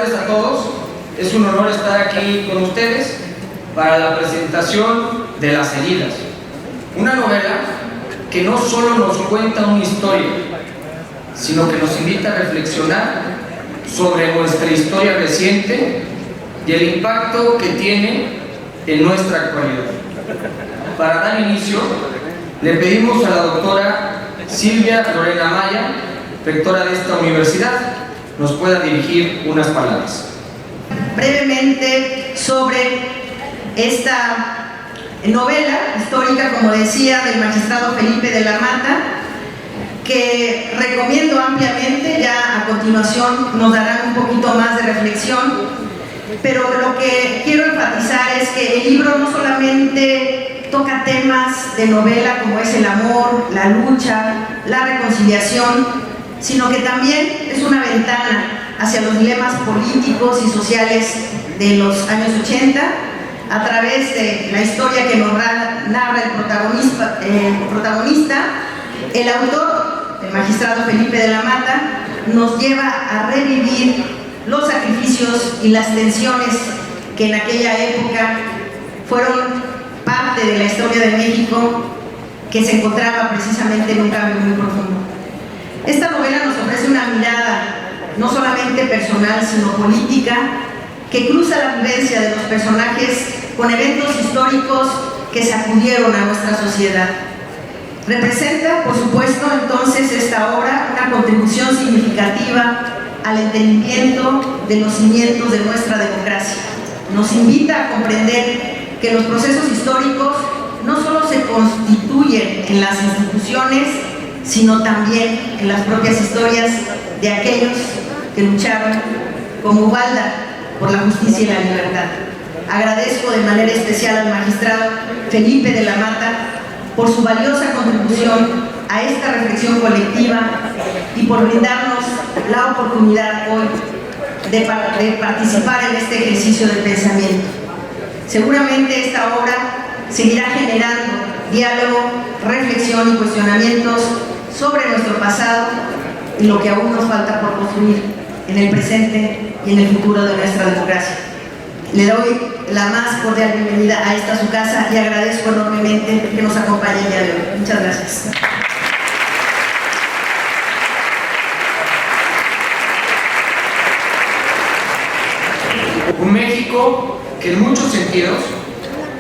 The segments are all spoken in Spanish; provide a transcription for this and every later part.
tardes a todos. Es un honor estar aquí con ustedes para la presentación de Las heridas, una novela que no solo nos cuenta una historia, sino que nos invita a reflexionar sobre nuestra historia reciente y el impacto que tiene en nuestra actualidad. Para dar inicio, le pedimos a la doctora Silvia Lorena Maya, rectora de esta universidad, nos pueda dirigir unas palabras. Brevemente sobre esta novela histórica, como decía, del magistrado Felipe de la Mata, que recomiendo ampliamente. Ya a continuación nos darán un poquito más de reflexión, pero lo que quiero enfatizar es que el libro no solamente toca temas de novela como es el amor, la lucha, la reconciliación, sino que también es una ventana hacia los dilemas políticos y sociales de los años 80, a través de la historia que nos narra el protagonista. El autor, el magistrado Felipe de la Mata, nos lleva a revivir los sacrificios y las tensiones que en aquella época fueron parte de la historia de México, que se encontraba precisamente en un cambio muy profundo. Esta novela nos ofrece una mirada no solamente personal, sino política, que cruza la vivencia de los personajes con eventos históricos que sacudieron a nuestra sociedad. Representa, por supuesto, entonces esta obra una contribución significativa al entendimiento de los cimientos de nuestra democracia. Nos invita a comprender que los procesos históricos no solo se constituyen en las instituciones, sino también en las propias historias de aquellos que lucharon como Ubalda por la justicia y la libertad. Agradezco de manera especial al magistrado Felipe de la Mata por su valiosa contribución a esta reflexión colectiva y por brindarnos la oportunidad hoy de participar en este ejercicio de pensamiento. Seguramente esta obra seguirá generando diálogo, reflexión y cuestionamientos sobre nuestro pasado y lo que aún nos falta por construir en el presente y en el futuro de nuestra democracia. Le doy la más cordial bienvenida a esta su casa y agradezco enormemente que nos acompañe el día de hoy. Muchas gracias. Un México que en muchos sentidos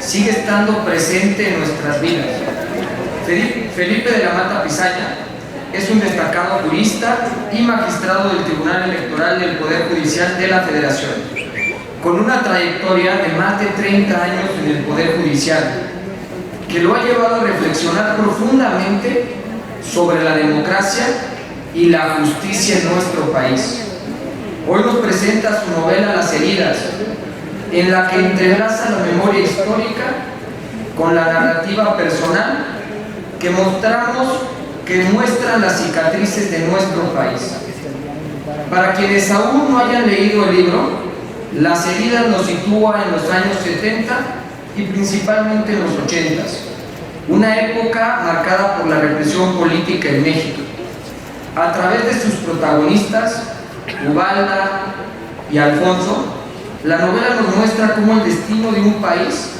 sigue estando presente en nuestras vidas. Felipe de la Mata Pizaya es un destacado jurista y magistrado del Tribunal Electoral del Poder Judicial de la Federación, con una trayectoria de más de 30 años en el Poder Judicial, que lo ha llevado a reflexionar profundamente sobre la democracia y la justicia en nuestro país. Hoy nos presenta su novela Las heridas, en la que entrelaza la memoria histórica con la narrativa personal que muestran las cicatrices de nuestro país. Para quienes aún no hayan leído el libro, Las heridas nos sitúa en los años 70 y principalmente en los 80, una época marcada por la represión política en México. A través de sus protagonistas, Ubalda y Alfonso, la novela nos muestra cómo el destino de un país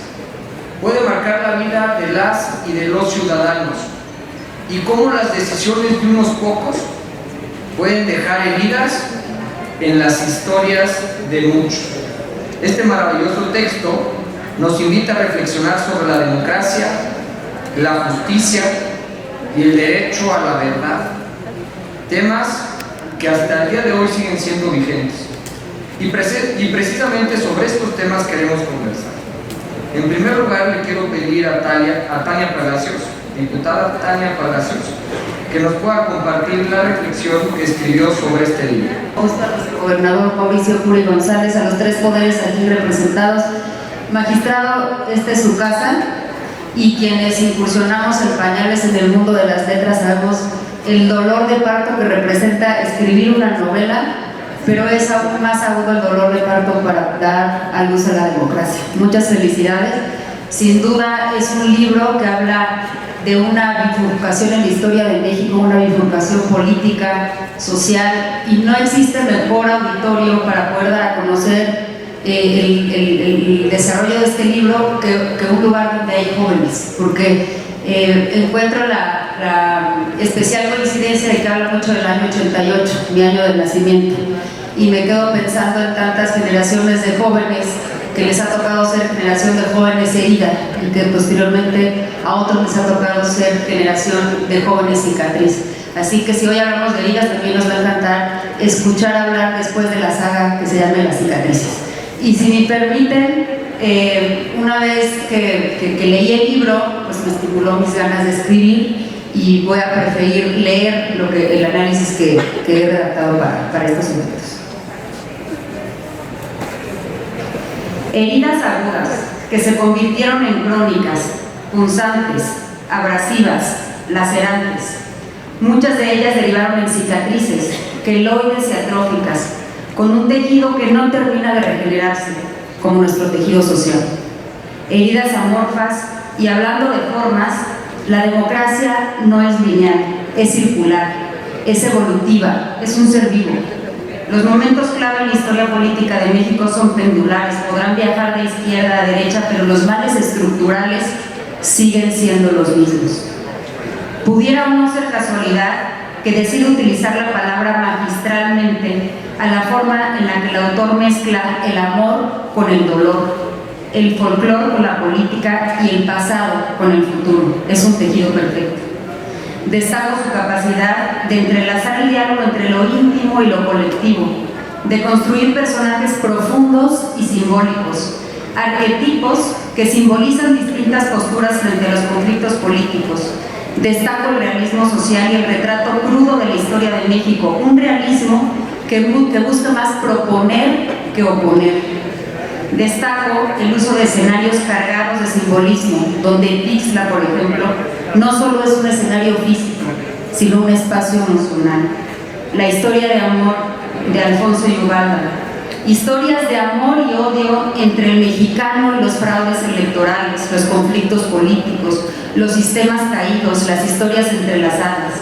puede marcar la vida de las y de los ciudadanos y cómo las decisiones de unos pocos pueden dejar heridas en las historias de muchos. Este maravilloso texto nos invita a reflexionar sobre la democracia, la justicia y el derecho a la verdad, temas que hasta el día de hoy siguen siendo vigentes. Y precisamente sobre estos temas queremos conversar. En primer lugar, le quiero pedir a Tania Palacios, diputada Tania Palacios, que nos pueda compartir la reflexión que escribió sobre este libro. Al gobernador Mauricio Curi González, a los tres poderes aquí representados. Magistrado, esta es su casa, y quienes incursionamos en pañales en el mundo de las letras sabemos el dolor de parto que representa escribir una novela, pero es aún más agudo el dolor de parto para dar a luz a la democracia. Muchas felicidades. Sin duda es un libro que habla de una bifurcación en la historia de México, una bifurcación política, social, y no existe mejor auditorio para poder dar a conocer el desarrollo de este libro que un lugar donde hay jóvenes, porque encuentro la especial coincidencia de que habla mucho del año 88, mi año de nacimiento, y me quedo pensando en tantas generaciones de jóvenes que les ha tocado ser generación de jóvenes herida y que posteriormente a otros les ha tocado ser generación de jóvenes cicatriz. Así que si hoy hablamos de heridas, también nos va a encantar escuchar hablar después de la saga que se llama Las cicatrices. Y si me permiten, una vez que leí el libro, pues me estimuló mis ganas de escribir y voy a preferir leer el análisis que he redactado para estos momentos. Heridas agudas que se convirtieron en crónicas, punzantes, abrasivas, lacerantes. Muchas de ellas derivaron en cicatrices, queloides y atróficas, con un tejido que no termina de regenerarse, como nuestro tejido social. Heridas amorfas, y hablando de formas, la democracia no es lineal, es circular, es evolutiva, es un ser vivo. Los momentos clave en la historia política de México son pendulares, podrán viajar de izquierda a derecha, pero los males estructurales siguen siendo los mismos. Pudiera o no ser casualidad que decida utilizar la palabra magistralmente a la forma en la que el autor mezcla el amor con el dolor, el folclore con la política y el pasado con el futuro. Es un tejido perfecto. Destaco su capacidad de entrelazar el diálogo entre lo íntimo y lo colectivo, de construir personajes profundos y simbólicos, arquetipos que simbolizan distintas posturas frente a los conflictos políticos. Destaco el realismo social y el retrato crudo de la historia de México, un realismo que busca más proponer que oponer. Destaco el uso de escenarios cargados de simbolismo, donde Tixla, por ejemplo, no solo es un escenario físico, sino un espacio emocional. La historia de amor de Alfonso Ugalde. Historias de amor y odio entre el mexicano y los fraudes electorales, los conflictos políticos, los sistemas caídos, las historias entrelazadas.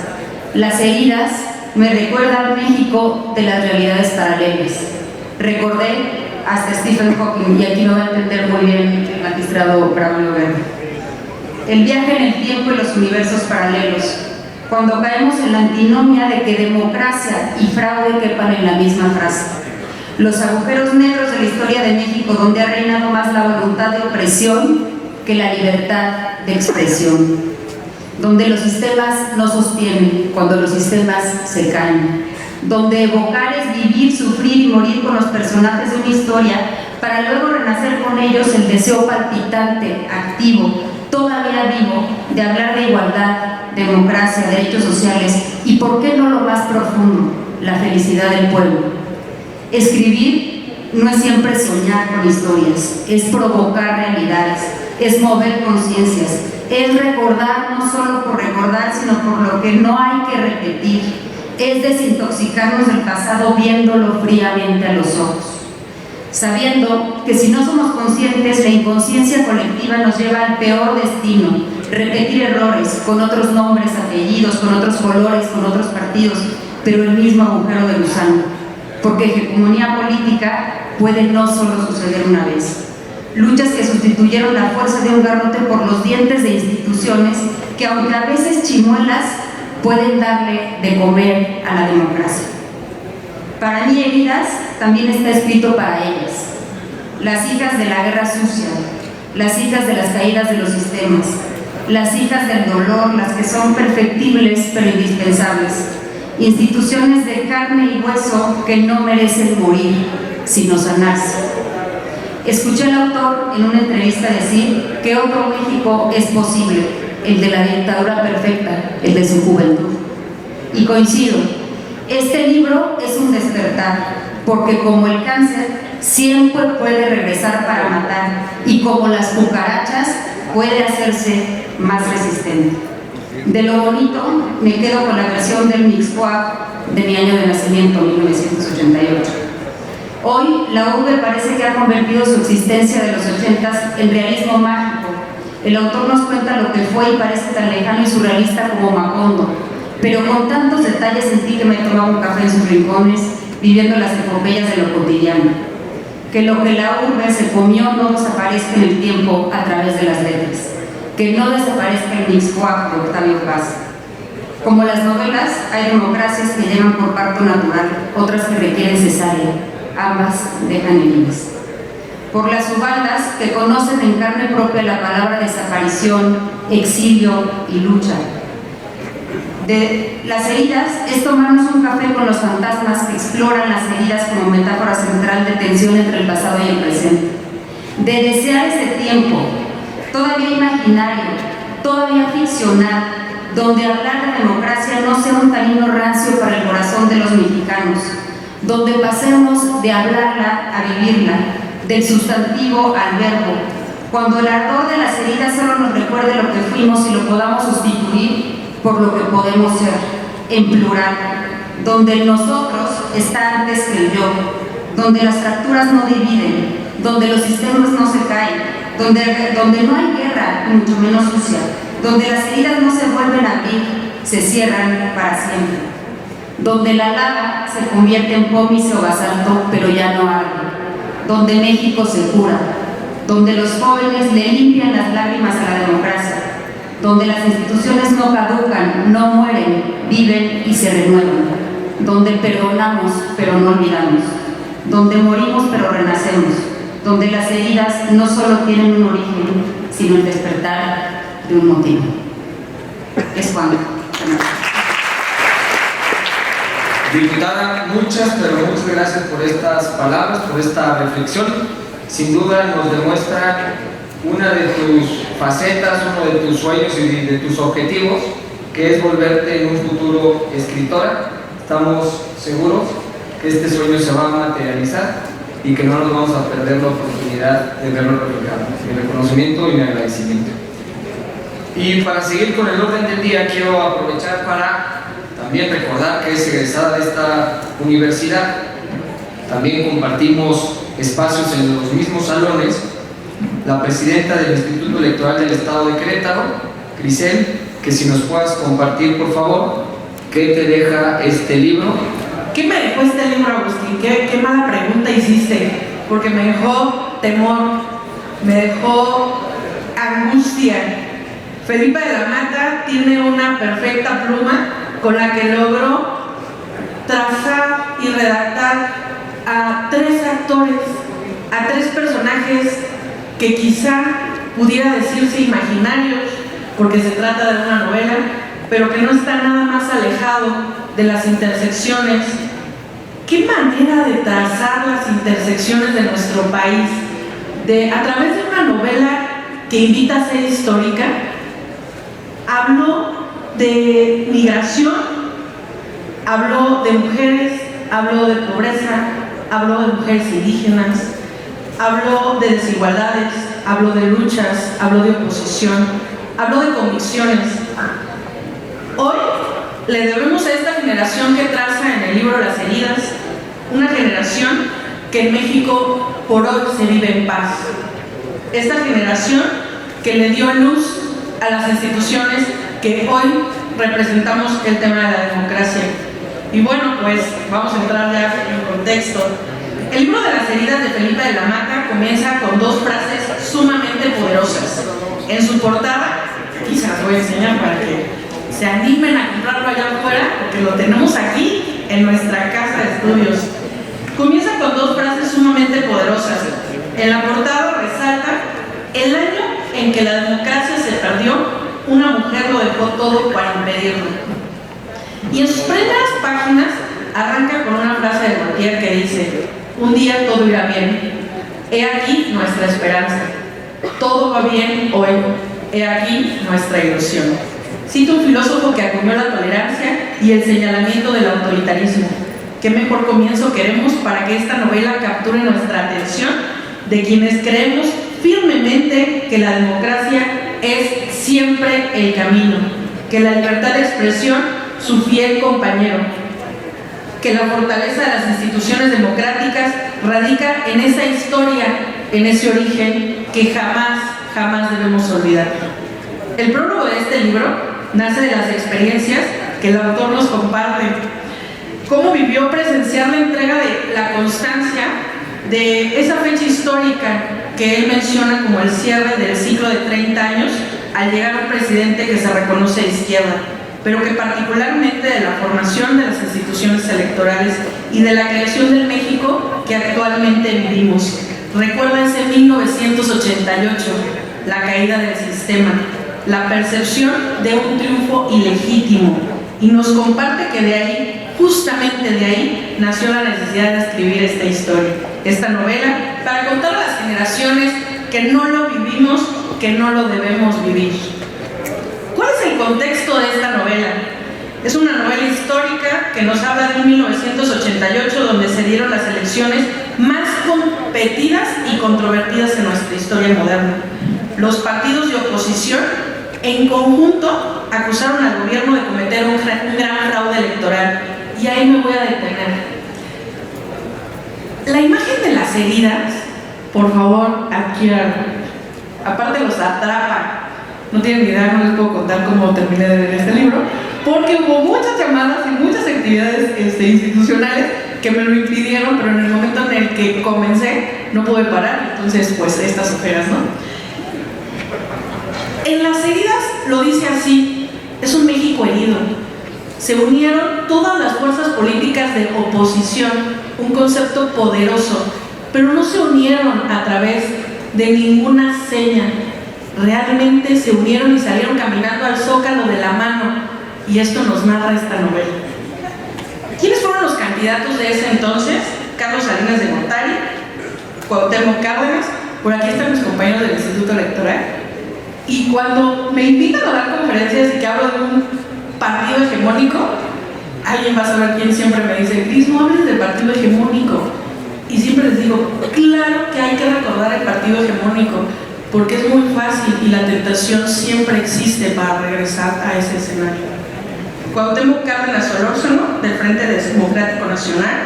Las heridas me recuerdan al México de las realidades paralelas. Recordé hasta Stephen Hawking, y aquí no va a entender muy bien el magistrado Braulio Guerra. El viaje en el tiempo y los universos paralelos, cuando caemos en la antinomia de que democracia y fraude quepan en la misma frase. Los agujeros negros de la historia de México, donde ha reinado más la voluntad de opresión que la libertad de expresión, donde los sistemas no sostienen cuando los sistemas se caen, donde evocar es vivir, sufrir y morir con los personajes de una historia para luego renacer con ellos el deseo palpitante, activo, todavía vivo, de hablar de igualdad, democracia, derechos sociales y, ¿por qué no lo más profundo?, la felicidad del pueblo. Escribir no es siempre soñar con historias, es provocar realidades, es mover conciencias, es recordar no solo por recordar, sino por lo que no hay que repetir, es desintoxicarnos del pasado viéndolo fríamente a los ojos, sabiendo que si no somos conscientes, la inconsciencia colectiva nos lleva al peor destino, repetir errores con otros nombres, apellidos, con otros colores, con otros partidos, pero el mismo agujero de gusano. Porque hegemonía política puede no solo suceder una vez. Luchas que sustituyeron la fuerza de un garrote por los dientes de instituciones que, aunque a veces chimuelas, pueden darle de comer a la democracia. Para mí, Heridas también está escrito para ellas, las hijas de la guerra sucia, las hijas de las caídas de los sistemas, las hijas del dolor, las que son perfectibles pero indispensables, instituciones de carne y hueso que no merecen morir, sino sanarse. Escuché al autor en una entrevista decir que otro México es posible, el de la dictadura perfecta, el de su juventud. Y coincido, este libro es un despertar, porque como el cáncer siempre puede regresar para matar, y como las cucarachas puede hacerse más resistente. De lo bonito, me quedo con la versión del Mixcoac de mi año de nacimiento, 1988. Hoy, la urbe parece que ha convertido su existencia de los 80s en realismo mágico, El autor nos cuenta lo que fue y parece tan lejano y surrealista como Macondo, pero con tantos detalles sentí que me tomaba un café en sus rincones, viviendo las epopeyas de lo cotidiano. Que lo que la urbe se comió no desaparezca en el tiempo a través de las letras. Que no desaparezca el Mixcoac de Octavio Paz. Como las novelas, hay democracias que llegan por parto natural, otras que requieren cesárea. Ambas dejan heridas. Por las ubaldas que conocen en carne propia la palabra desaparición, exilio y lucha. De las heridas es tomarnos un café con los fantasmas que exploran las heridas como metáfora central de tensión entre el pasado y el presente. De desear ese tiempo, todavía imaginario, todavía ficcional, donde hablar de democracia no sea un camino rancio para el corazón de los mexicanos, donde pasemos de hablarla a vivirla, del sustantivo al verbo, cuando el ardor de las heridas solo nos recuerde lo que fuimos y lo podamos sustituir por lo que podemos ser, en plural, donde el nosotros está antes que el yo, donde las fracturas no dividen, donde los sistemas no se caen, donde no hay guerra, y mucho menos sucia, donde las heridas no se vuelven a abrir, se cierran para siempre, donde la lava se convierte en pómice o basalto, pero ya no arde, donde México se cura, donde los jóvenes le limpian las lágrimas a la democracia, donde las instituciones no caducan, no mueren, viven y se renuevan, donde perdonamos pero no olvidamos, donde morimos pero renacemos, donde las heridas no solo tienen un origen, sino el despertar de un motivo. Es cuando. Diputada, muchas gracias por estas palabras, por esta reflexión. Sin duda nos demuestra una de tus facetas, uno de tus sueños y de tus objetivos, que es volverte en un futuro escritora. Estamos seguros que este sueño se va a materializar y que no nos vamos a perder la oportunidad de verlo reflejado. Mi reconocimiento y mi agradecimiento. Y para seguir con el orden del día, quiero aprovechar para también recordar que es egresada de esta universidad. También compartimos espacios en los mismos salones la presidenta del Instituto Electoral del Estado de Querétaro, Grisel, que si nos puedas compartir, por favor, ¿qué te deja este libro? ¿Qué me dejó este libro, Agustín? ¿Qué mala pregunta hiciste? Porque me dejó temor, me dejó angustia. Felipa de la Mata tiene una perfecta pluma con la que logró trazar y redactar a 3 actores, a 3 personajes que quizá pudiera decirse imaginarios, porque se trata de una novela, pero que no está nada más alejado de las intersecciones. ¿Qué manera de trazar las intersecciones de nuestro país? A través de una novela que invita a ser histórica, habló de migración, habló de mujeres, habló de pobreza, habló de mujeres indígenas, habló de desigualdades, habló de luchas, habló de oposición, habló de convicciones. Hoy le debemos a esta generación que traza en el libro Las heridas, una generación que en México por hoy se vive en paz. Esta generación que le dio luz a las instituciones que hoy representamos el tema de la democracia. Y bueno, pues vamos a entrar ya en contexto. El libro de Las heridas de Felipa de la Mata comienza con 2 frases sumamente poderosas. En su portada, aquí se las voy a enseñar para que se animen a comprarlo allá afuera, porque lo tenemos aquí en nuestra casa de estudios. Comienza con 2 frases sumamente poderosas. En la portada resalta: el año en que la democracia se perdió, una mujer lo dejó todo para impedirlo. Y en sus primeras páginas arranca con una frase de Voltaire que dice: un día todo irá bien, he aquí nuestra esperanza, todo va bien hoy, he aquí nuestra ilusión. Cita un filósofo que acuñó la tolerancia y el señalamiento del autoritarismo. ¿Qué mejor comienzo queremos para que esta novela capture nuestra atención de quienes creemos firmemente que la democracia es siempre el camino, que la libertad de expresión su fiel compañero, que la fortaleza de las instituciones democráticas radica en esa historia, en ese origen que jamás jamás debemos olvidar. El prólogo de este libro nace de las experiencias que el autor nos comparte. Cómo vivió presenciar la entrega de la constancia de esa fecha histórica que él menciona como el cierre del ciclo de 30 años al llegar un presidente que se reconoce de izquierda, pero que particularmente de la formación de las instituciones electorales y de la creación del México que actualmente vivimos. Recuerda ese 1988, la caída del sistema, la percepción de un triunfo ilegítimo, y nos comparte que de ahí, justamente de ahí, nació la necesidad de escribir esta historia, esta novela, para contar a las generaciones que no lo vivimos, que no lo debemos vivir. ¿Cuál es el contexto de esta novela? Es una novela histórica que nos habla de un 1988 donde se dieron las elecciones más competidas y controvertidas en nuestra historia moderna. Los partidos de oposición en conjunto acusaron al gobierno de cometer un gran fraude electoral, y ahí me voy a detener. La imagen de las heridas, por favor, adquieran. Aparte los atrapa. No tienen ni idea, no les puedo contar cómo terminé de ver este libro, porque hubo muchas llamadas y muchas actividades institucionales que me lo impidieron, pero en el momento en el que comencé no pude parar, entonces pues estas ojeras, ¿no? En las heridas lo dice así: es un México herido. Se unieron todas las fuerzas políticas de oposición, un concepto poderoso, pero no se unieron a través de ninguna seña. Realmente se unieron y salieron caminando al zócalo de la mano, y esto nos narra esta novela. ¿Quiénes fueron los candidatos de ese entonces? Carlos Salinas de Gortari, Cuauhtémoc Cárdenas. Por aquí están mis compañeros del Instituto Electoral. Y cuando me invitan a dar conferencias y que hablo de un partido hegemónico, alguien va a saber quién siempre me dice: Cris, no hables del partido hegemónico. Y siempre les digo, claro que hay que recordar el partido hegemónico, porque es muy fácil y la tentación siempre existe para regresar a ese escenario. Cuauhtémoc Cárdenas Solórzano, del Frente Democrático Nacional;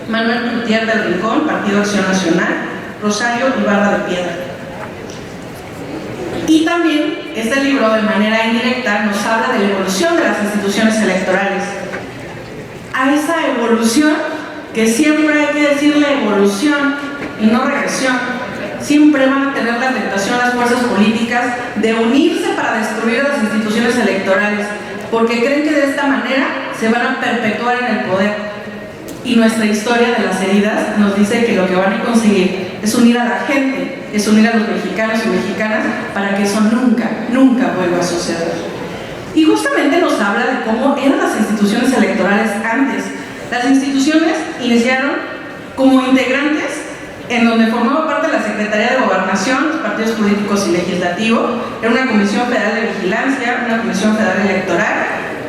Manuel Gutiérrez del Rincón, Partido Acción Nacional; Rosario Ibarra de Piedra. Y también este libro, de manera indirecta, nos habla de la evolución de las instituciones electorales. A esa evolución, que siempre hay que decirle evolución y no regresión, siempre van a tener la tentación las fuerzas políticas de unirse para destruir a las instituciones electorales, porque creen que de esta manera se van a perpetuar en el poder. Y nuestra historia de las heridas nos dice que lo que van a conseguir es unir a la gente, es unir a los mexicanos y mexicanas para que eso nunca, nunca vuelva a suceder. Y justamente nos habla de cómo eran las instituciones electorales antes. Las instituciones iniciaron como integrantes en donde formaba parte la Secretaría de Gobernación, los partidos políticos y legislativo, era una Comisión Federal de Vigilancia, una Comisión Federal Electoral,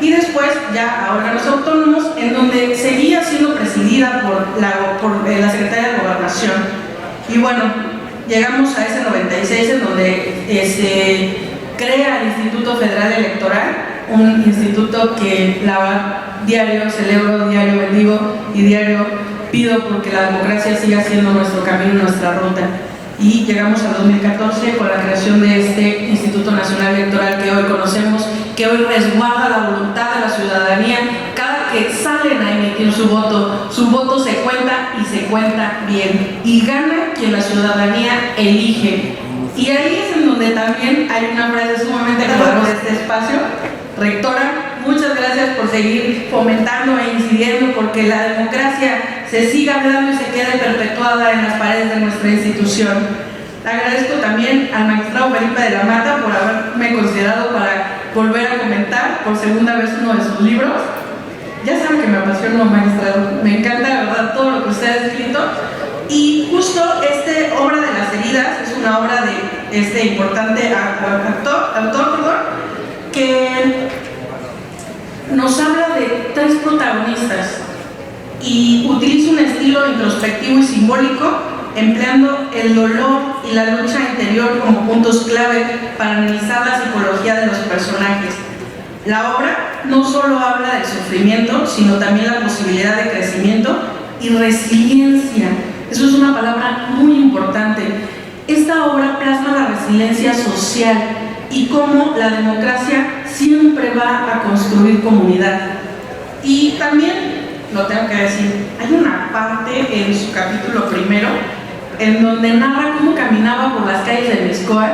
y después ya a órganos autónomos, en donde seguía siendo presidida por la Secretaría de Gobernación. Y bueno, llegamos a ese 96 en donde se crea el Instituto Federal Electoral, un instituto que diario celebro, diario bendigo y diario pido porque la democracia siga siendo nuestro camino y nuestra ruta. Y llegamos al 2014 con la creación de este Instituto Nacional Electoral que hoy conocemos, que hoy resguarda la voluntad de la ciudadanía. Cada que salen a emitir su voto se cuenta y se cuenta bien. Y gana quien la ciudadanía elige. Y ahí es en donde también hay una frase sumamente clara de este espacio. Rectora, muchas gracias por seguir fomentando e incidiendo porque la democracia se siga hablando y se quede perpetuada en las paredes de nuestra institución. Agradezco también al magistrado Felipe de la Mata por haberme considerado para volver a comentar por segunda vez uno de sus libros. Ya saben que me apasiona, magistrado, me encanta la verdad todo lo que usted ha escrito. Y justo esta obra de las heridas es una obra de este importante autor, que nos habla de tres protagonistas y utiliza un estilo introspectivo y simbólico, empleando el dolor y la lucha interior como puntos clave para analizar la psicología de los personajes. La obra no solo habla del sufrimiento, sino también la posibilidad de crecimiento y resiliencia. Eso es una palabra muy importante. Esta obra plasma la resiliencia social y cómo la democracia siempre va a construir comunidad. Y también, lo tengo que decir, hay una parte en su capítulo primero en donde narra cómo caminaba por las calles de Mixcoac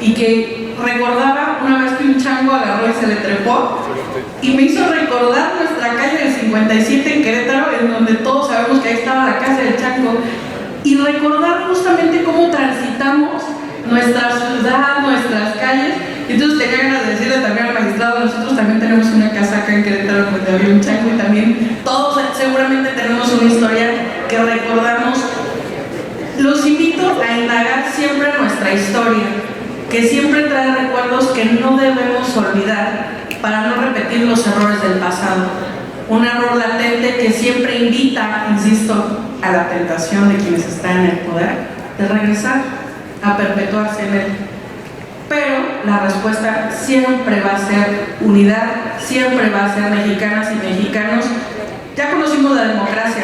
y que recordaba una vez que un chango agarró y se le trepó, y me hizo recordar nuestra calle del 57 en Querétaro, en donde todos sabemos que ahí estaba la casa del chango, y recordar justamente cómo transitamos nuestra ciudad, nuestras calles. Entonces tenía ganas de decirle también al magistrado, nosotros también tenemos una casa acá en Querétaro donde había un chango, y también todos seguramente tenemos una historia que recordamos. Los invito a indagar siempre nuestra historia, que siempre trae recuerdos que no debemos olvidar para no repetir los errores del pasado. Un error latente que siempre invita, insisto, a la tentación de quienes están en el poder de regresar a perpetuarse en él. Pero la respuesta siempre va a ser unidad, siempre va a ser mexicanas y mexicanos. Ya conocimos la democracia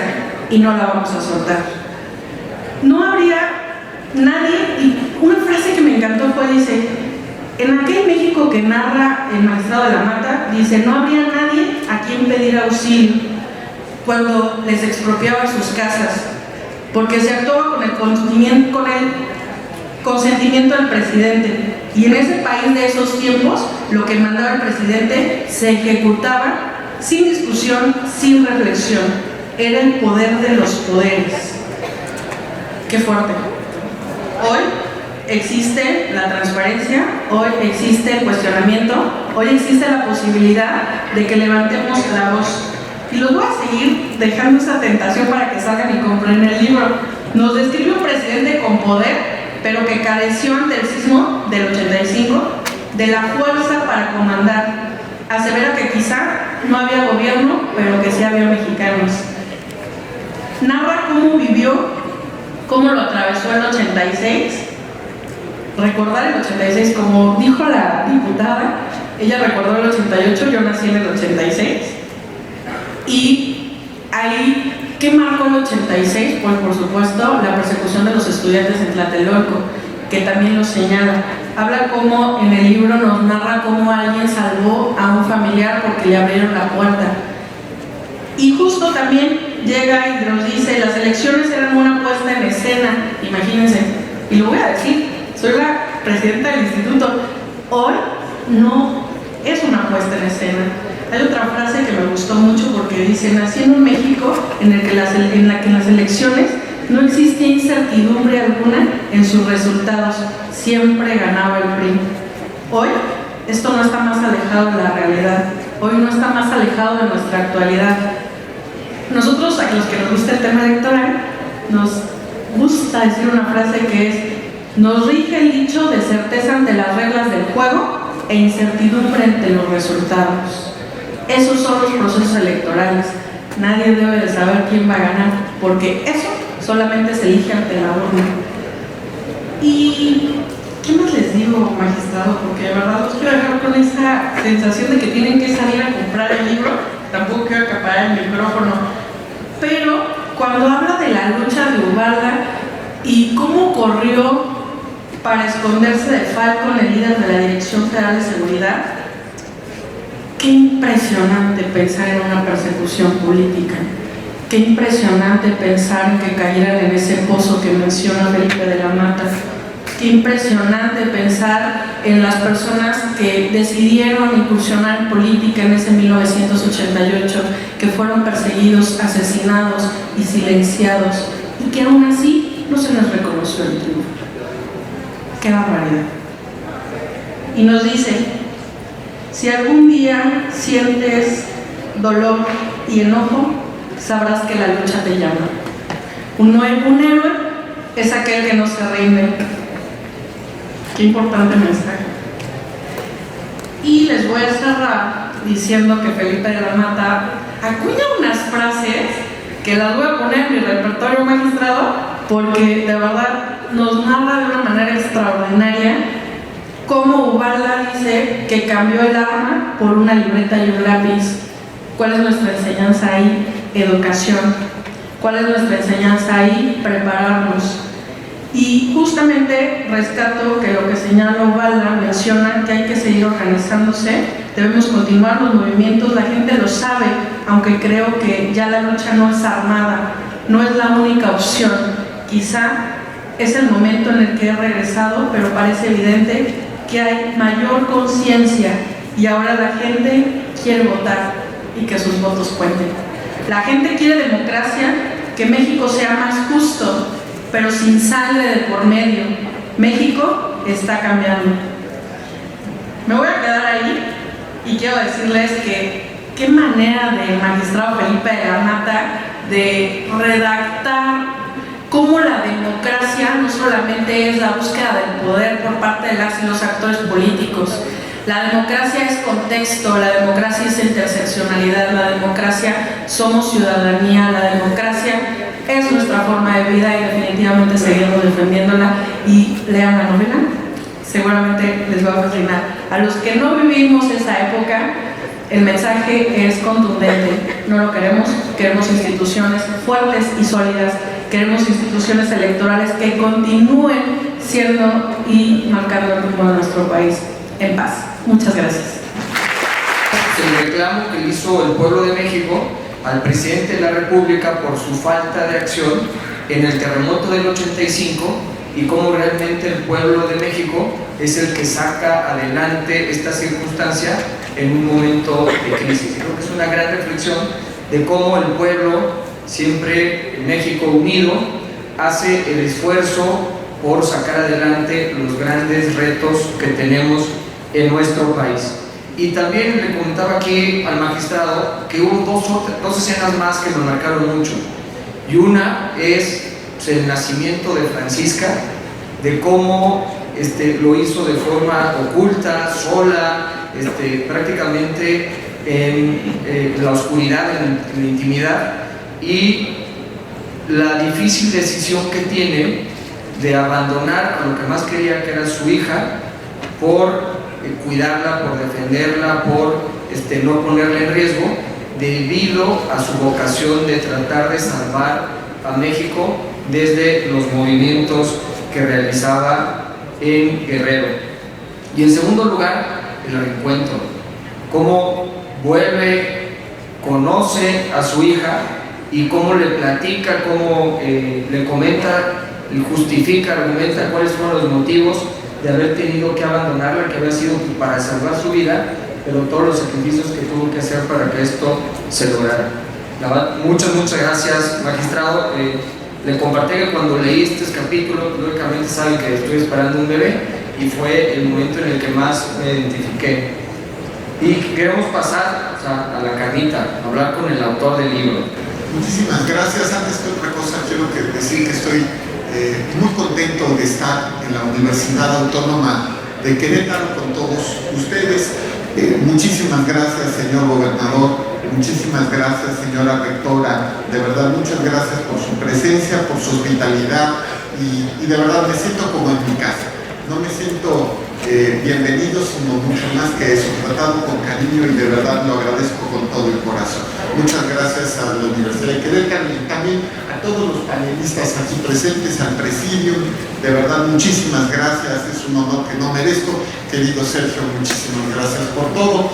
y no la vamos a soltar. No habría nadie, y una frase que me encantó fue, dice, en aquel México que narra el magistrado de la Mata, dice, no habría nadie a quien pedir auxilio cuando les expropiaba sus casas, porque se actuaba con el consentimiento del presidente, y en ese país de esos tiempos, lo que mandaba el presidente se ejecutaba sin discusión, sin reflexión. Era el poder de los poderes. ¡Qué fuerte! Hoy existe la transparencia, hoy existe el cuestionamiento, hoy existe la posibilidad de que levantemos la voz. Y los voy a seguir dejando esa tentación para que salgan y compren el libro. Nos describe un presidente con poder, pero que careció ante el sismo del 85 de la fuerza para comandar. Asevera que quizá no había gobierno, pero que sí había mexicanos. Narra cómo vivió, cómo lo atravesó el 86. Recordar el 86, como dijo la diputada, ella recordó el 88, yo nací en el 86. Y ahí, ¿qué marcó el 86? Pues por supuesto la persecución de los estudiantes en Tlatelolco, que también lo señala. Habla cómo en el libro nos narra cómo alguien salvó a un familiar porque le abrieron la puerta. Y justo también llega y nos dice, las elecciones eran una puesta en escena, imagínense, y lo voy a decir, soy la presidenta del instituto, hoy no es una puesta en escena. Hay otra frase que me gustó mucho porque dice, nací en un México en la que en las elecciones no existía incertidumbre alguna en sus resultados, siempre ganaba el PRI. Hoy esto no está más alejado de la realidad, hoy no está más alejado de nuestra actualidad. Nosotros, a los que nos gusta el tema electoral, nos gusta decir una frase que es, nos rige el dicho de certeza ante las reglas del juego e incertidumbre ante los resultados. Esos son los procesos electorales. Nadie debe de saber quién va a ganar, porque eso solamente se elige ante la urna. ¿Y qué más les digo, magistrado? Porque de verdad los quiero dejar con esa sensación de que tienen que salir a comprar el libro. Tampoco quiero acaparar el micrófono. Pero cuando habla de la lucha de Ubalda y cómo corrió para esconderse de Falcón, el líder de la Dirección Federal de Seguridad, qué impresionante pensar en una persecución política, qué impresionante pensar en que cayeran en ese pozo que menciona Felipe de la Mata, qué impresionante pensar en las personas que decidieron incursionar en política en ese 1988, que fueron perseguidos, asesinados y silenciados, y que aún así no se les reconoció el triunfo. ¡Qué barbaridad! Y nos dice, si algún día sientes dolor y enojo, sabrás que la lucha te llama. Un héroe es aquel que no se rinde. Qué importante mensaje. Y les voy a cerrar diciendo que Felipe de la Mata acuña unas frases que las voy a poner en mi repertorio, magistrado, porque de verdad nos narra de una manera extraordinaria cómo Ubalda dice que cambió el arma por una libreta y un lápiz. ¿Cuál es nuestra enseñanza ahí? Educación. ¿Cuál es nuestra enseñanza ahí? Prepararnos. Y Y justamente rescato que lo que señala Ubalda menciona que hay que seguir organizándose, debemos continuar los movimientos, la gente lo sabe, aunque creo que ya la lucha no es armada, no es la única opción. Quizá es el momento en el que he regresado, pero parece evidente que hay mayor conciencia y ahora la gente quiere votar y que sus votos cuenten. La gente quiere democracia, que México sea más justo, pero sin sangre de por medio. México está cambiando. Me voy a quedar ahí y quiero decirles que qué manera del magistrado Felipe de la Mata de redactar cómo la democracia no solamente es la búsqueda del poder por parte de las y los actores políticos. La democracia es contexto, la democracia es interseccionalidad, la democracia somos ciudadanía, la democracia es nuestra forma de vida y definitivamente seguimos defendiéndola. Y lean la novela, seguramente les va a fascinar. A los que no vivimos esa época, el mensaje es contundente. No lo queremos, queremos instituciones fuertes y sólidas, queremos instituciones electorales que continúen siendo y marcando el rumbo de nuestro país en paz. Muchas gracias. El reclamo que hizo el pueblo de México al presidente de la República por su falta de acción en el terremoto del 85 y cómo realmente el pueblo de México es el que saca adelante esta circunstancia en un momento de crisis. Creo que es una gran reflexión de cómo el pueblo, siempre en México unido, hace el esfuerzo por sacar adelante los grandes retos que tenemos en nuestro país. Y también le comentaba aquí al magistrado que hubo dos escenas más que me marcaron mucho. Y una es el nacimiento de Francisca, de cómo lo hizo de forma oculta, sola, prácticamente en la oscuridad, en la intimidad, y la difícil decisión que tiene de abandonar a lo que más quería, que era su hija, por cuidarla, por defenderla, por no ponerla en riesgo, debido a su vocación de tratar de salvar a México desde los movimientos que realizaba en Guerrero. Y en segundo lugar, el reencuentro. Cómo vuelve, conoce a su hija y cómo le platica, cómo le comenta, justifica, argumenta cuáles fueron los motivos de haber tenido que abandonarla, que había sido para salvar su vida, pero todos los sacrificios que tuvo que hacer para que esto se lograra. Muchas gracias, magistrado. Le compartí que cuando leí este capítulo, lógicamente saben que estoy esperando un bebé y fue el momento en el que más me identifiqué. Y queremos pasar a la carnita, hablar con el autor del libro. Muchísimas gracias. Antes que otra cosa, quiero decir que estoy muy contento de estar en la Universidad Autónoma de Querétaro con todos ustedes. Muchísimas gracias, señor gobernador. Muchísimas gracias, señora rectora. De verdad, muchas gracias por su presencia, por su hospitalidad y de verdad me siento como en mi casa. No me siento bienvenido, sino mucho más que eso, tratado con cariño y de verdad lo agradezco con todo el corazón. Muchas gracias a la Universidad de Querétaro y también a todos los panelistas aquí presentes, al presidio. De verdad, muchísimas gracias, es un honor que no merezco. Querido Sergio, muchísimas gracias por todo.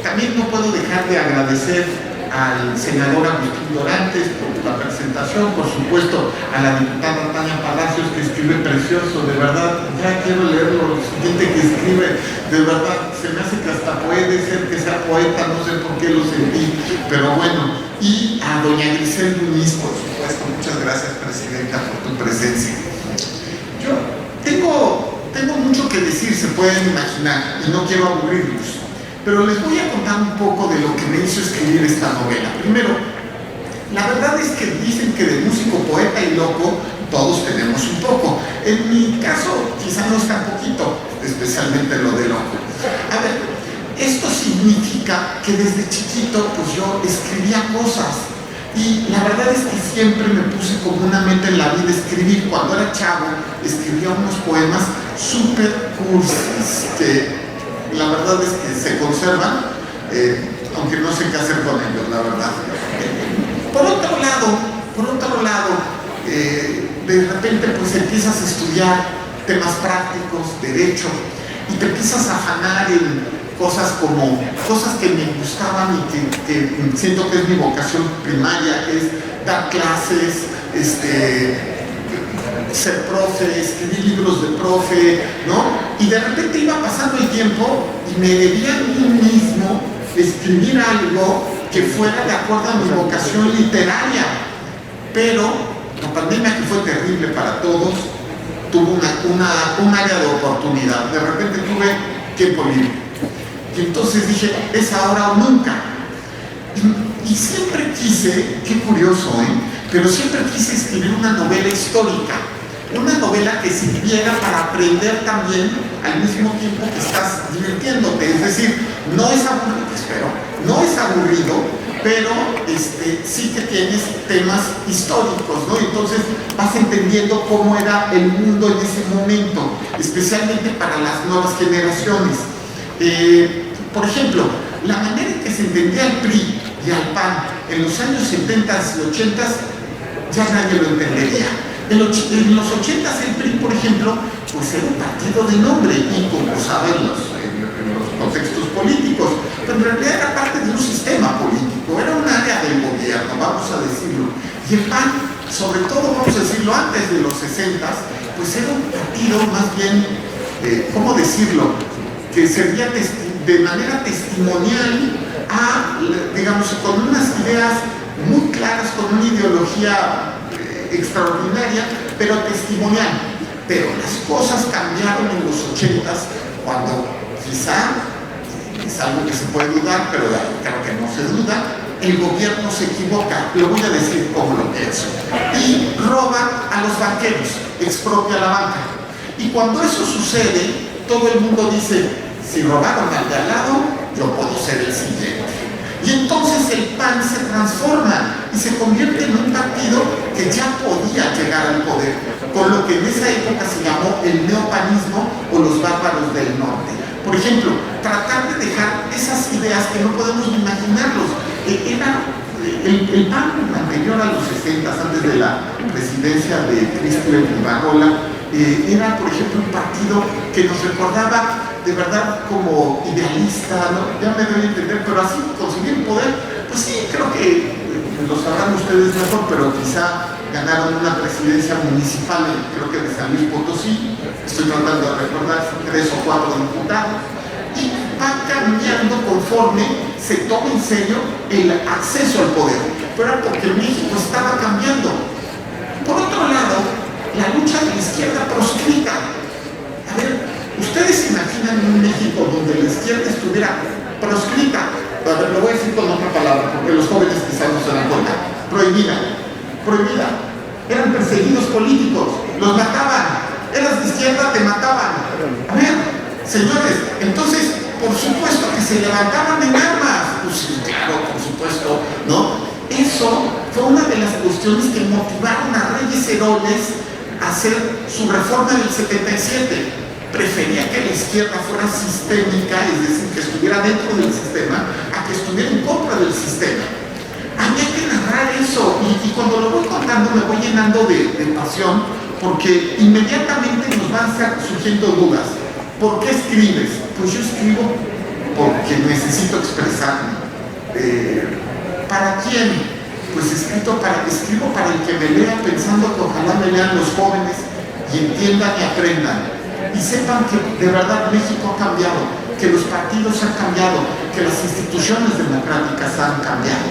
También no puedo dejar de agradecer al senador Agustín Dorantes por la presentación, por supuesto a la diputada Tania Palacios, que escribe precioso, de verdad, ya quiero leer lo siguiente que escribe, de verdad, se me hace que hasta puede ser que sea poeta, no sé por qué lo sentí, pero bueno, y a doña Grisel Muñiz, por supuesto, muchas gracias, presidenta, por tu presencia. Yo tengo mucho que decir, se pueden imaginar, y no quiero aburrirlos. Pero les voy a contar un poco de lo que me hizo escribir esta novela. Primero, la verdad es que dicen que de músico, poeta y loco todos tenemos un poco. En mi caso, quizá no es tan poquito, especialmente lo de loco. A ver, esto significa que desde chiquito pues yo escribía cosas. Y la verdad es que siempre me puse como una meta en la vida escribir. Cuando era chavo, escribía unos poemas súper cursis que la verdad es que se conservan, aunque no sé qué hacer con ellos, la verdad. Por otro lado, de repente pues empiezas a estudiar temas prácticos, derecho, y te empiezas a afanar en cosas que me gustaban y que siento que es mi vocación primaria, que es dar clases, ser profe, escribir libros de profe, ¿no? Y de repente iba pasando el tiempo y me debía a mí mismo escribir algo que fuera de acuerdo a mi vocación literaria. Pero la pandemia, que fue terrible para todos, tuvo un área de oportunidad. De repente tuve tiempo libre. Y entonces dije, es ahora o nunca. Y siempre quise, qué curioso, pero siempre quise escribir una novela histórica. Una novela que sirviera para aprender también al mismo tiempo que estás divirtiéndote. Es decir, no es aburrido, no es aburrido, pero sí que tienes temas históricos, ¿no? Entonces vas entendiendo cómo era el mundo en ese momento, especialmente para las nuevas generaciones. Por ejemplo, la manera en que se entendía el PRI y al PAN en los años 70s y 80s, ya nadie lo entendería. En los 80s el PRI, por ejemplo, pues era un partido de nombre y concursaba en los contextos políticos, pero en realidad era parte de un sistema político, era un área del gobierno, vamos a decirlo. Y el PAN, sobre todo, vamos a decirlo, antes de los 60s, pues era un partido más bien, ¿cómo decirlo?, que servía de manera testimonial a, digamos, con unas ideas muy claras, con una ideología extraordinaria, pero testimonial. Pero las cosas cambiaron en los 80s, cuando quizá, es algo que se puede dudar, pero creo que no se duda, el gobierno se equivoca, lo voy a decir como lo pienso, y roba a los banqueros, expropia la banca. Y cuando eso sucede, todo el mundo dice, si robaron al de al lado, yo puedo ser el siguiente. Y entonces el PAN se transforma y se convierte en un partido que ya podía llegar al poder, con lo que en esa época se llamó el neopanismo o los bárbaros del norte. Por ejemplo, tratar de dejar esas ideas que no podemos ni imaginarlos. El PAN anterior a los 60, antes de la presidencia de Cristóbal Rivarola, era, por ejemplo, un partido que nos recordaba de verdad como idealista, ¿no? Ya me doy a entender, pero así conseguir poder, pues sí, creo que lo sabrán ustedes mejor, pero quizá ganaron una presidencia municipal, creo que de San Luis Potosí, estoy tratando de recordar, 3 o 4 diputados, y va cambiando conforme se toma en serio el acceso al poder, pero era porque México estaba cambiando. Por otro lado, la lucha de la izquierda proscrita. A ver, ¿ustedes se imaginan un México donde la izquierda estuviera proscrita? A ver, lo voy a decir con otra palabra, porque los jóvenes quizás no se dan cuenta. Prohibida. Eran perseguidos políticos, los mataban. Eras de izquierda, te mataban. A ver, señores, entonces, por supuesto que se levantaban en armas. Pues sí, claro, por supuesto, ¿no? Eso fue una de las cuestiones que motivaron a Reyes Heroles a hacer su reforma del 77. Prefería que la izquierda fuera sistémica, es decir, que estuviera dentro del sistema, a que estuviera en contra del sistema. Había que narrar eso, y cuando lo voy contando me voy llenando de pasión, porque inmediatamente nos van surgiendo dudas. ¿Por qué escribes? Pues yo escribo porque necesito expresarme. ¿Para quién? Pues escribo para el que me lea, pensando que ojalá me lean los jóvenes y entiendan y aprendan y sepan que de verdad México ha cambiado, que los partidos han cambiado, que las instituciones democráticas han cambiado.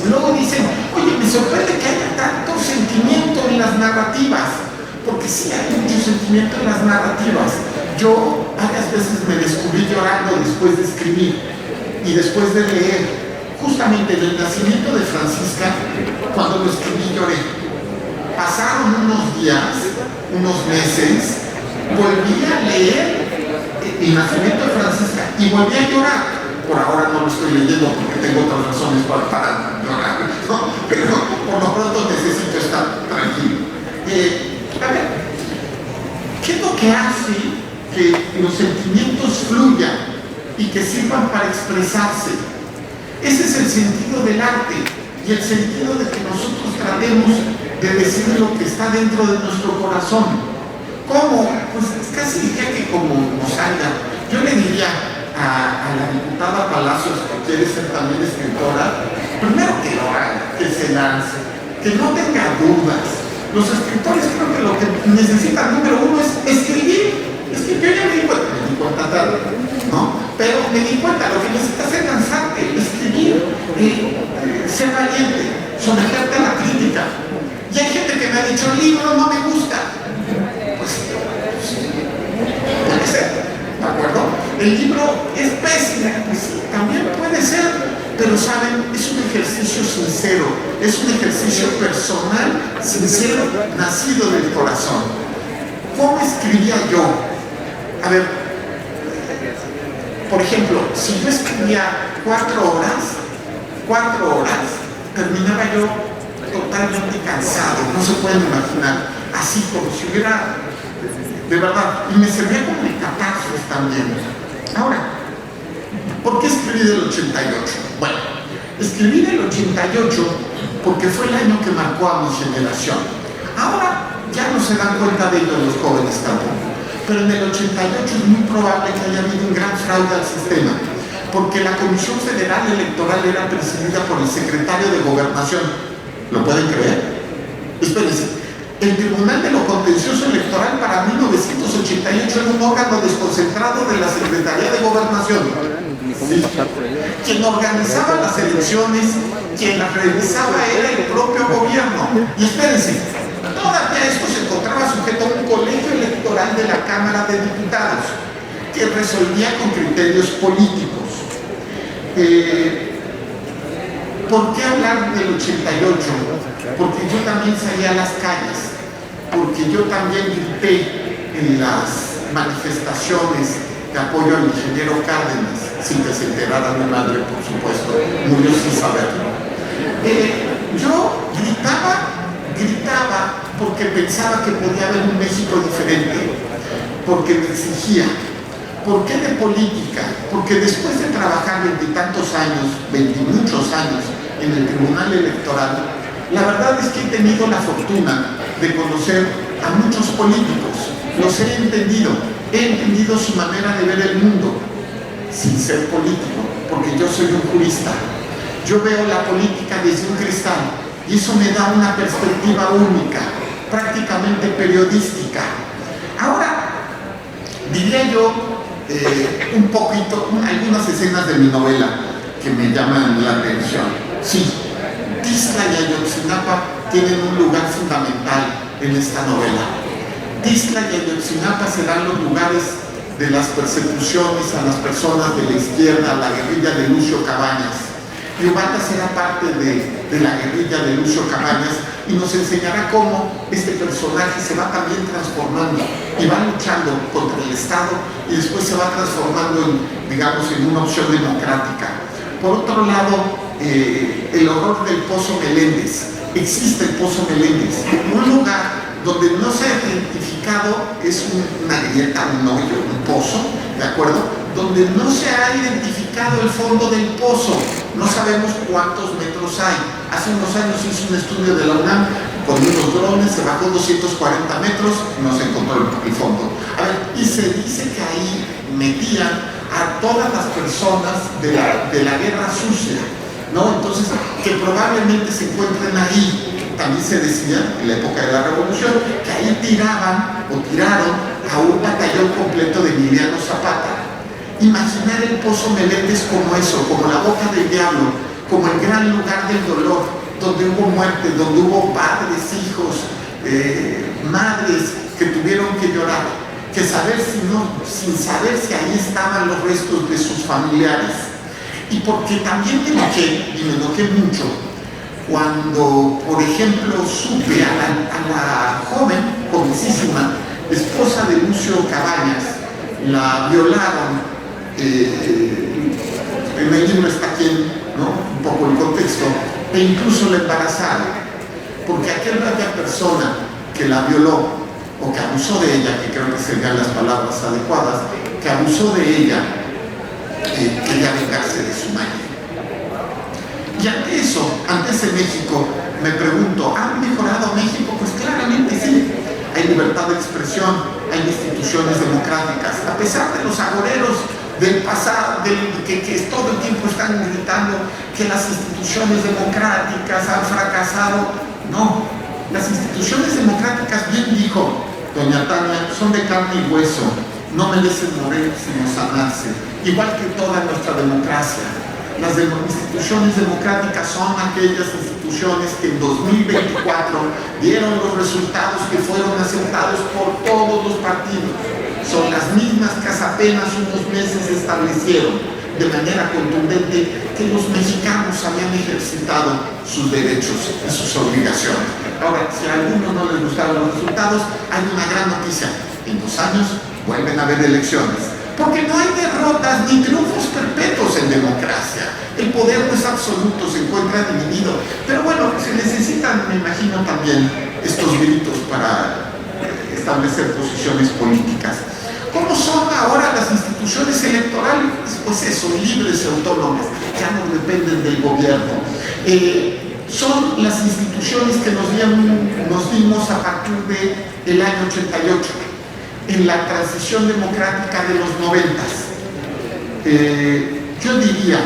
Luego dicen, oye, me sorprende que haya tanto sentimiento en las narrativas, porque sí hay mucho sentimiento en las narrativas. Yo varias veces me descubrí llorando después de escribir y después de leer. Justamente en el nacimiento de Francisca, cuando lo escribí lloré. Pasaron unos días, unos meses, volví a leer el nacimiento de Francisca y volví a llorar. Por ahora no lo estoy leyendo porque tengo otras razones para llorar, ¿no? Pero por lo pronto necesito estar tranquilo. A ver, ¿qué es lo que hace que los sentimientos fluyan y que sirvan para expresarse? Ese es el sentido del arte y el sentido de que nosotros tratemos de decir lo que está dentro de nuestro corazón. ¿Cómo? Pues casi diría que como nos salga. Yo le diría a la diputada Palacios, que quiere ser también escritora, primero que lo haga, que se lance, que no tenga dudas. Los escritores creo que lo que necesitan, número uno, es escribir. Es que yo ya me di cuenta tarde, ¿no? Pero me di cuenta, lo que necesitas es lanzarte, escribir, ser valiente, someterte a la crítica. Y hay gente que me ha dicho, el libro no me gusta. Pues puede ser, ¿de acuerdo? El libro es pésimo, pues sí, también puede ser. Pero saben, es un ejercicio sincero, es un ejercicio personal, sincero, nacido del corazón. ¿Cómo escribía yo? A ver, por ejemplo, si yo escribía 4 horas, terminaba yo totalmente cansado, no se pueden imaginar, así como si hubiera, de verdad, y me servía como de catarsis también. Ahora, ¿por qué escribí del 88? Bueno, escribí del 88 porque fue el año que marcó a mi generación. Ahora ya no se dan cuenta de ello los jóvenes tampoco. Pero en el 88 es muy probable que haya habido un gran fraude al sistema, porque la Comisión Federal Electoral era presidida por el secretario de Gobernación. ¿Lo pueden creer? Espérense. El Tribunal de lo Contencioso Electoral para 1988 era un órgano desconcentrado de la Secretaría de Gobernación. Sí. Quien organizaba las elecciones, quien las revisaba era el propio gobierno. Y espérense, todavía esto se encontraba sujeto a un colegio electoral de la Cámara de Diputados que resolvía con criterios políticos. ¿Por qué hablar del 88? Porque yo también salí a las calles, porque yo también grité en las manifestaciones de apoyo al ingeniero Cárdenas, sin que se enterara mi madre, por supuesto, murió sin saberlo. Yo gritaba porque pensaba que podía haber un México diferente, porque me exigía. ¿Por qué de política? Porque después de trabajar 20 y tantos años, 20 y muchos años en el Tribunal Electoral, la verdad es que he tenido la fortuna de conocer a muchos políticos. Los he entendido su manera de ver el mundo, sin ser político, porque yo soy un jurista. Yo veo la política desde un cristal y eso me da una perspectiva única, prácticamente periodística. Ahora, diría yo un poquito, algunas escenas de mi novela que me llaman la atención. Sí, Tixla y Ayotzinapa tienen un lugar fundamental en esta novela. Tixla y Ayotzinapa serán los lugares de las persecuciones a las personas de la izquierda, la guerrilla de Lucio Cabañas. Yubata será parte de la guerrilla de Lucio Cabañas y nos enseñará cómo este personaje se va también transformando y va luchando contra el Estado y después se va transformando en una opción democrática. Por otro lado, el horror del Pozo Meléndez. Existe el Pozo Meléndez, un lugar donde no se ha identificado, es una grieta, un hoyo, un pozo, ¿de acuerdo? Donde no se ha identificado el fondo del pozo, no sabemos cuántos metros hay. Hace unos años hice un estudio de la UNAM con unos drones, se bajó 240 metros, no se encontró el fondo. A ver, y se dice que ahí metían a todas las personas de la guerra sucia, ¿no? Entonces, que probablemente se encuentren ahí. También se decía, en la época de la Revolución, que ahí tiraron a un batallón completo de Emiliano Zapata. Imaginar el Pozo Meléndez como eso, como la boca del diablo, como el gran lugar del dolor, donde hubo muerte, donde hubo padres, hijos, madres que tuvieron que llorar, que sin saber si ahí estaban los restos de sus familiares. Y porque también me enojé mucho, cuando, por ejemplo, supe a la jovencísima, esposa de Lucio Cabañas, la violaron, en el libro está aquí, ¿no? Un poco el contexto, e incluso la embarazaron, porque aquella persona que la violó, o que abusó de ella, que creo que serían las palabras adecuadas, que abusó de ella, quería vengarse de su marido. Y ante eso, ante ese México, me pregunto, ¿ha mejorado México? Pues claramente sí. Hay libertad de expresión, hay instituciones democráticas. A pesar de los agoreros del pasado, que todo el tiempo están gritando que las instituciones democráticas han fracasado. No, las instituciones democráticas, bien dijo doña Tania, son de carne y hueso, no merecen morir sino sanarse, igual que toda nuestra democracia. Las instituciones democráticas son aquellas instituciones que en 2024 dieron los resultados que fueron aceptados por todos los partidos. Son las mismas que hace apenas unos meses establecieron de manera contundente que los mexicanos habían ejercitado sus derechos y sus obligaciones. Ahora, si a algunos no les gustaron los resultados, hay una gran noticia. En 2 años vuelven a haber elecciones. Porque no hay derrotas ni triunfos perpetuos en democracia. El poder no es absoluto, se encuentra dividido. Pero bueno, se necesitan, me imagino, también estos gritos para establecer posiciones políticas. ¿Cómo son ahora las instituciones electorales? Pues eso, libres y autónomas, ya no dependen del gobierno. Son las instituciones que nos dimos a partir del año 88. En la transición democrática de los 90s. Yo diría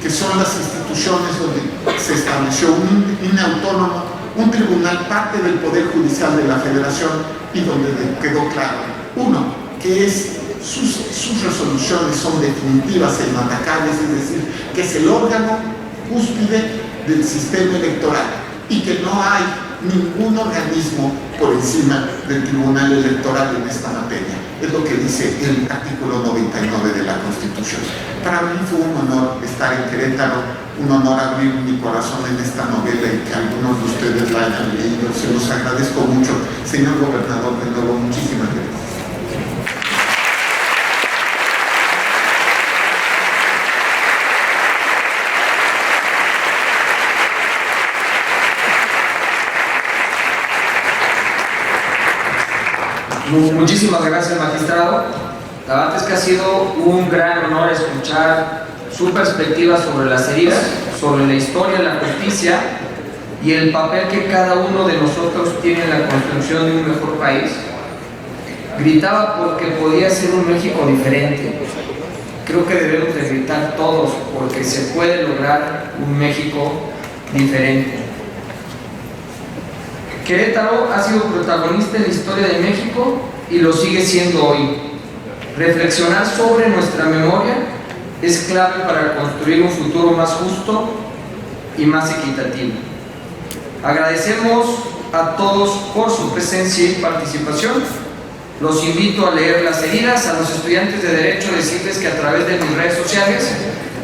que son las instituciones donde se estableció un autónomo, un tribunal, parte del Poder Judicial de la Federación, y donde quedó claro, uno, que sus resoluciones son definitivas e inatacables, es decir, que es el órgano cúspide del sistema electoral y que no hay ningún organismo por encima del Tribunal Electoral en esta materia. Es lo que dice el artículo 99 de la Constitución. Para mí fue un honor estar en Querétaro, un honor abrir mi corazón en esta novela y que algunos de ustedes la hayan leído. Se los agradezco mucho. Señor Gobernador, de nuevo, muchísimas gracias. Muchísimas gracias, magistrado. La verdad es que ha sido un gran honor escuchar su perspectiva sobre las heridas, sobre la historia, la justicia y el papel que cada uno de nosotros tiene en la construcción de un mejor país. Gritaba porque podía ser un México diferente. Creo que debemos de gritar todos porque se puede lograr un México diferente. Querétaro ha sido protagonista en la historia de México y lo sigue siendo hoy. Reflexionar sobre nuestra memoria es clave para construir un futuro más justo y más equitativo. Agradecemos a todos por su presencia y participación. Los invito a leer Las heridas. A los estudiantes de Derecho decirles que a través de mis redes sociales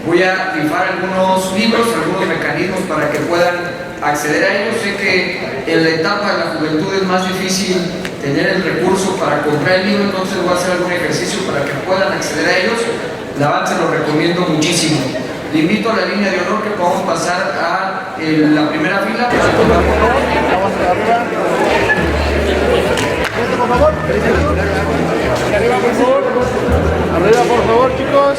voy a rifar algunos libros, algunos mecanismos para que puedan acceder a ellos. Sé que en la etapa de la juventud es más difícil tener el recurso para comprar el libro, entonces voy a hacer algún ejercicio para que puedan acceder a ellos. La verdad se lo recomiendo muchísimo. Le invito a la línea de honor que podamos pasar a la primera fila. Arriba, por favor, chicos.